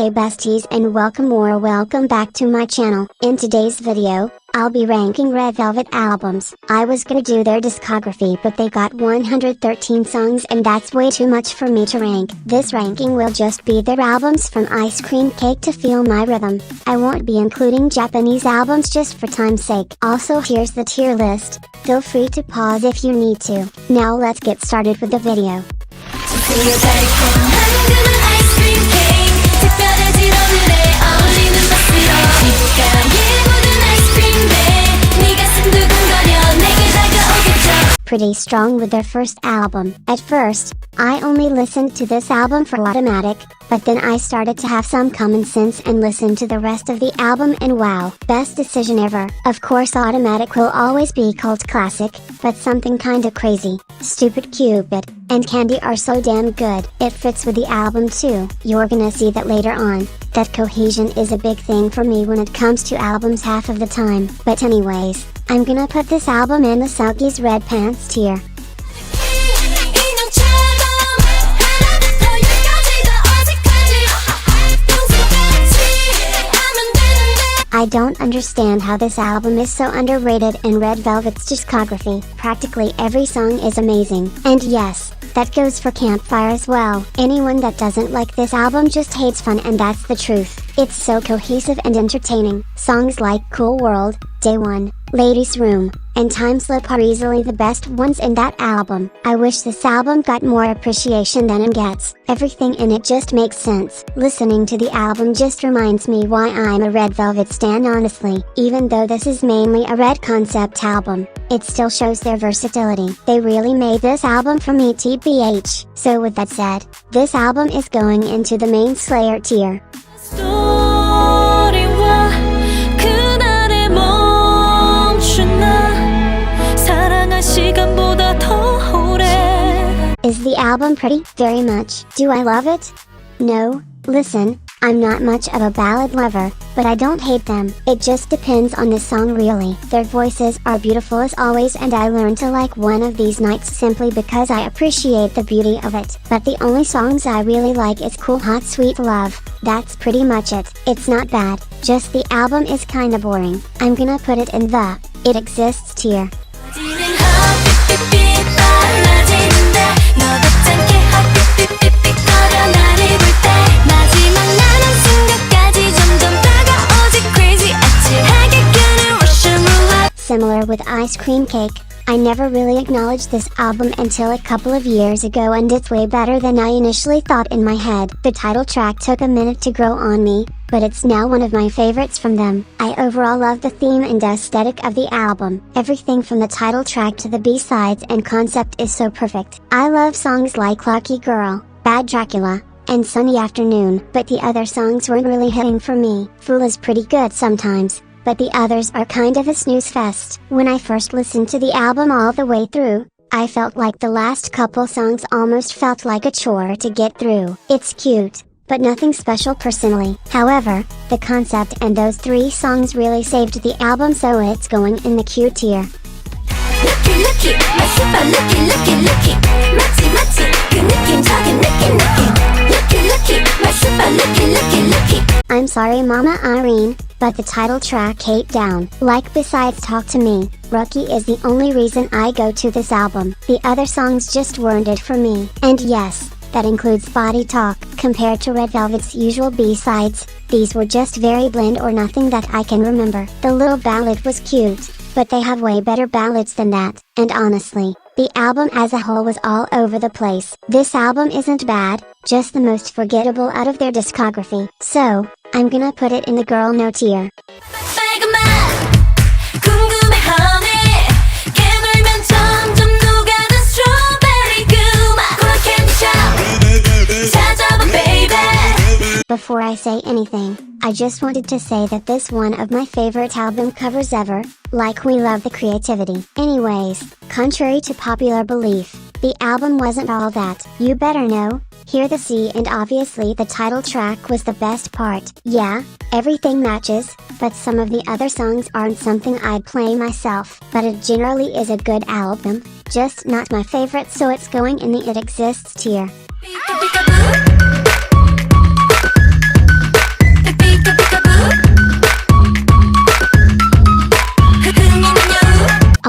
Hey besties and welcome back to my channel. In today's video, I'll be ranking Red Velvet albums. I was gonna do their discography but they got 113 songs and that's way too much for me to rank. This ranking will just be their albums from Ice Cream Cake to Feel My Rhythm. I won't be including Japanese albums just for time's sake. Also here's the tier list. Feel free to pause if you need to. Now let's get started with the video. Pretty strong with their first album. At first, I only listened to this album for Automatic, but then I started to have some common sense and listened to the rest of the album and wow, best decision ever. Of course Automatic will always be cult classic, but something kinda crazy, Stupid Cupid, and Candy are so damn good. It fits with the album too. You're gonna see that later on. That cohesion is a big thing for me when it comes to albums half of the time. But anyways, I'm gonna put this album in the seulgi's Red Pants tier. I don't understand how this album is so underrated in Red Velvet's discography. Practically every song is amazing. And yes, that goes for Campfire as well. Anyone that doesn't like this album just hates fun and that's the truth. It's so cohesive and entertaining. Songs like Cool World, Day One, Ladies Room, and Time Slip are easily the best ones in that album. I wish this album got more appreciation than it gets. Everything in it just makes sense. Listening to the album just reminds me why I'm a Red Velvet stan honestly. Even though this is mainly a Red concept album, it still shows their versatility. They really made this album from ETBH. So with that said, this album is going into the main Slayer tier. Is the album pretty? Very much. Do I love it? No. Listen, I'm not much of a ballad lover, but I don't hate them. It just depends on the song really. Their voices are beautiful as always and I learned to like One of These Nights simply because I appreciate the beauty of it. But the only songs I really like is Cool Hot Sweet Love. That's pretty much it. It's not bad, just the album is kinda boring. I'm gonna put it in the It Exists tier. Similar with Ice Cream Cake, I never really acknowledged this album until a couple of years ago and it's way better than I initially thought in my head. The title track took a minute to grow on me, but it's now one of my favorites from them. I overall love the theme and aesthetic of the album. Everything from the title track to the B-sides and concept is so perfect. I love songs like Lucky Girl, Bad Dracula, and Sunny Afternoon, but the other songs weren't really hitting for me. Fool is pretty good sometimes, but the others are kind of a snooze fest. When I first listened to the album all the way through, I felt like the last couple songs almost felt like a chore to get through. It's cute, but nothing special personally. However, the concept and those 3 songs really saved the album so it's going in the Q tier. I'm sorry Mama Irene, but the title track Hate Down. Like besides Talk to Me, Rookie is the only reason I go to this album. The other songs just weren't it for me. And yes, that includes Body Talk. Compared to Red Velvet's usual B-sides, these were just very bland or nothing that I can remember. The little ballad was cute, but they have way better ballads than that. And honestly, the album as a whole was all over the place. This album isn't bad, just the most forgettable out of their discography. So, I'm gonna put it in the Girl No tier. Before I say anything, I just wanted to say that this one of my favorite album covers ever, like we love the creativity. Anyways, contrary to popular belief, the album wasn't all that. You better know, Hear the C and obviously the title track was the best part. Yeah, everything matches, but some of the other songs aren't something I'd play myself. But it generally is a good album, just not my favorite, so it's going in the It Exists tier.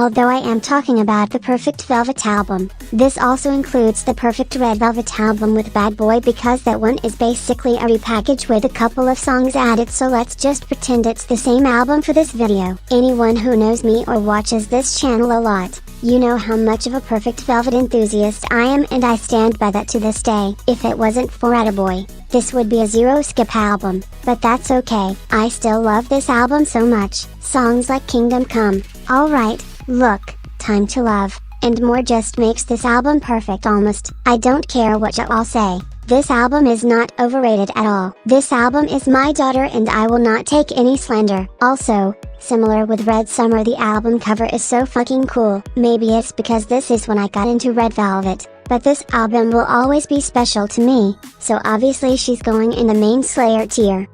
although I am talking about the Perfect Velvet album. This also includes the Perfect Red Velvet album with Bad Boy because that one is basically a repackage with a couple of songs added, so let's just pretend it's the same album for this video. Anyone who knows me or watches this channel a lot, you know how much of a Perfect Velvet enthusiast I am, and I stand by that to this day. If it wasn't for Attaboy, this would be a zero skip album, but that's okay. I still love this album so much. Songs like Kingdom Come, Alright, Look, Time to Love, and more just makes this album perfect almost. I don't care what y'all say. This album is not overrated at all. This album is my daughter and I will not take any slander. Also, similar with Red Summer, the album cover is so fucking cool. Maybe it's because this is when I got into Red Velvet, but this album will always be special to me, so obviously she's going in the main Slayer tier.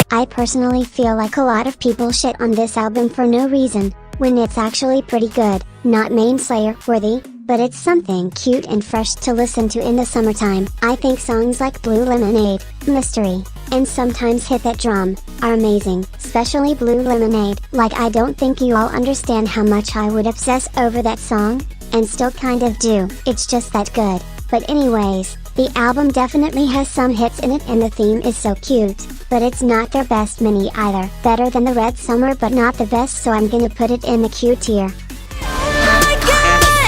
I personally feel like a lot of people shit on this album for no reason, when it's actually pretty good. Not main Slayer worthy, but it's something cute and fresh to listen to in the summertime. I think songs like Blue Lemonade, Mystery, and Sometimes Hit That Drum are amazing, especially Blue Lemonade. Like, I don't think you all understand how much I would obsess over that song, and still kind of do. It's just that good. But anyways, the album definitely has some hits in it and the theme is so cute, but it's not their best mini either. Better than the Red Summer but not the best, so I'm gonna put it in the cute tier. Oh my God!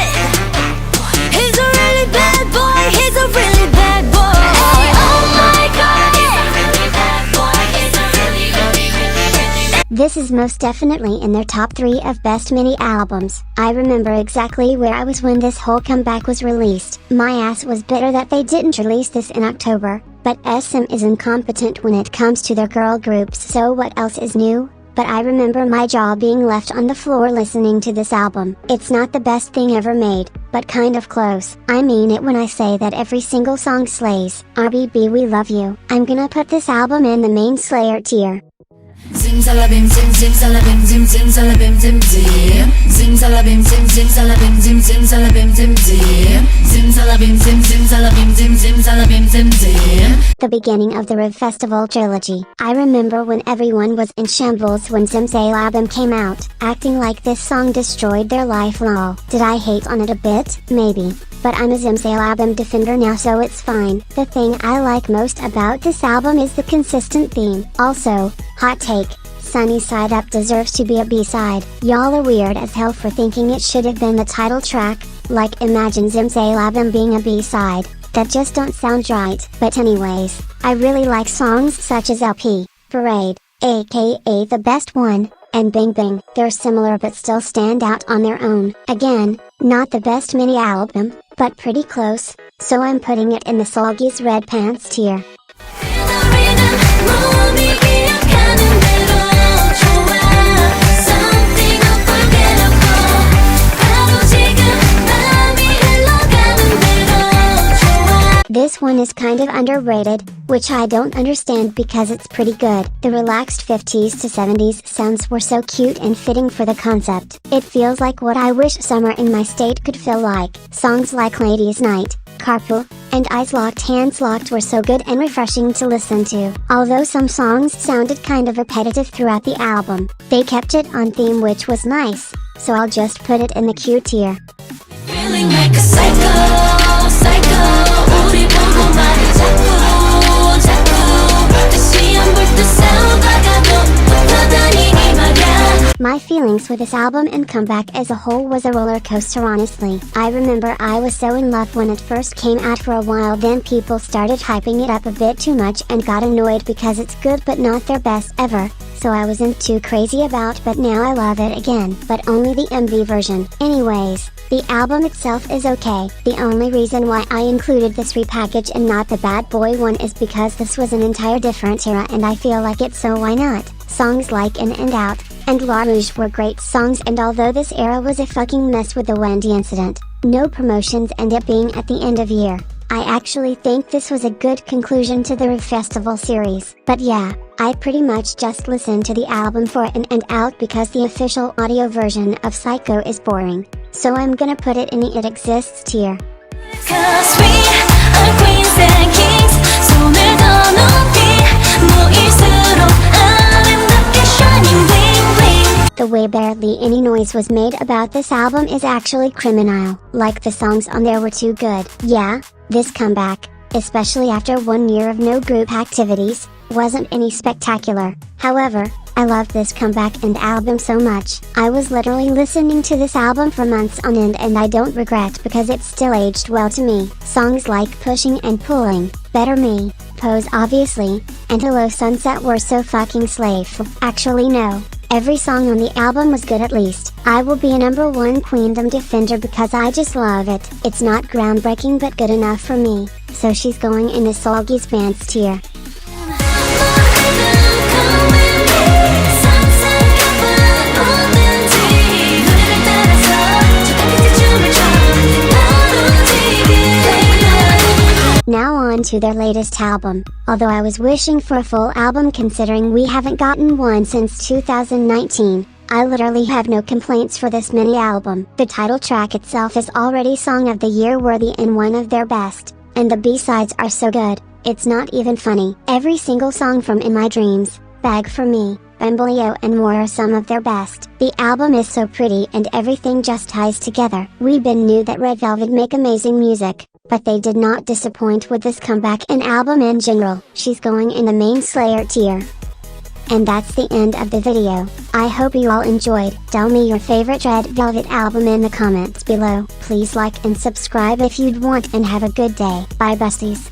He's a really bad boy, he's a really bad boy. Hey, oh my God! He's a really bad boy, he's a really, really, really, really. This is most definitely in their top 3 of best mini albums. I remember exactly where I was when this whole comeback was released. My ass was bitter that they didn't release this in October, but SM is incompetent when it comes to their girl groups, so what else is new? But I remember my jaw being left on the floor listening to this album. It's not the best thing ever made, but kind of close. I mean it when I say that every single song slays. RBB, we love you. I'm gonna put this album in the main Slayer tier. Zimzalabim zim zimzalabim zim zimzalabim zim zim zimzalabim zim zimzalabim zim zimzalabim zim zim zimzalabim zim zimzalabim zim zimzalabim zim zim. The beginning of the Rev Festival trilogy. I remember when everyone was in shambles when Zimzalabim came out, acting like this song destroyed their life. Lol. Did I hate on it a bit? Maybe. But I'm a Zimzalabim defender now, so it's fine. The thing I like most about this album is the consistent theme. Also, hot take, Sunny Side Up deserves to be a B-side. Y'all are weird as hell for thinking it should have been the title track. Like, imagine Zimzalabim being a B-side. That just don't sound right. But anyways, I really like songs such as LP, Parade, aka The Best One, and Bing Bing. They're similar but still stand out on their own. Again, not the best mini album, but pretty close, so I'm putting it in the Seulgi's Red Pants tier. This one is kind of underrated, which I don't understand because it's pretty good. The relaxed 50s to 70s sounds were so cute and fitting for the concept. It feels like what I wish summer in my state could feel like. Songs like Ladies Night, Carpool, and Eyes Locked Hands Locked were so good and refreshing to listen to. Although some songs sounded kind of repetitive throughout the album, they kept it on theme, which was nice, so I'll just put it in the cute tier. Feeling like a psycho, psycho. 우리 보고 말이 자꾸 자꾸 다시 한번 또 싸워봐가도 못하다니 이 말야. My feelings for this album and comeback as a whole was a roller coaster, honestly. I remember I was so in love when it first came out for a while, then people started hyping it up a bit too much and got annoyed because it's good but not their best ever, so I wasn't too crazy about, but now I love it again, but only the MV version. Anyways, the album itself is okay. The only reason why I included this repackage and not the Bad Boy one is because this was an entire different era and I feel like it, so why not? Songs like In and Out and La Rouge were great songs, and although this era was a fucking mess with the Wendy incident, no promotions, and it being at the end of year, I actually think this was a good conclusion to the Rev Festival series. But yeah, I pretty much just listened to the album for In and Out because the official audio version of Psycho is boring, so I'm gonna put it in the It Exists tier. 'Cause we are noise was made about this album is actually criminal. Like the songs on there were too good. Yeah, this comeback, especially after 1 year of no group activities, wasn't any spectacular. However, I love this comeback and album so much. I was literally listening to this album for months on end and I don't regret because it still aged well to me. Songs like Pushing and Pulling, Better Me, Pose obviously, and Hello Sunset were so fucking slave. Actually no, every song on the album was good at least. I will be a #1 Queendom defender because I just love it. It's not groundbreaking but good enough for me, so she's going in the Seulgi's Bands tier. Now on to their latest album, although I was wishing for a full album considering we haven't gotten one since 2019. I literally have no complaints for this mini album. The title track itself is already Song of the Year worthy and one of their best, and the B-sides are so good, it's not even funny. Every single song from In My Dreams, Beg For Me, Bamboleo and more are some of their best. The album is so pretty and everything just ties together. Weebin knew that Red Velvet make amazing music, but they did not disappoint with this comeback and album in general. She's going in the main Slayer tier. And that's the end of the video. I hope you all enjoyed. Tell me your favorite Red Velvet album in the comments below. Please like and subscribe if you'd want and have a good day. Bye besties.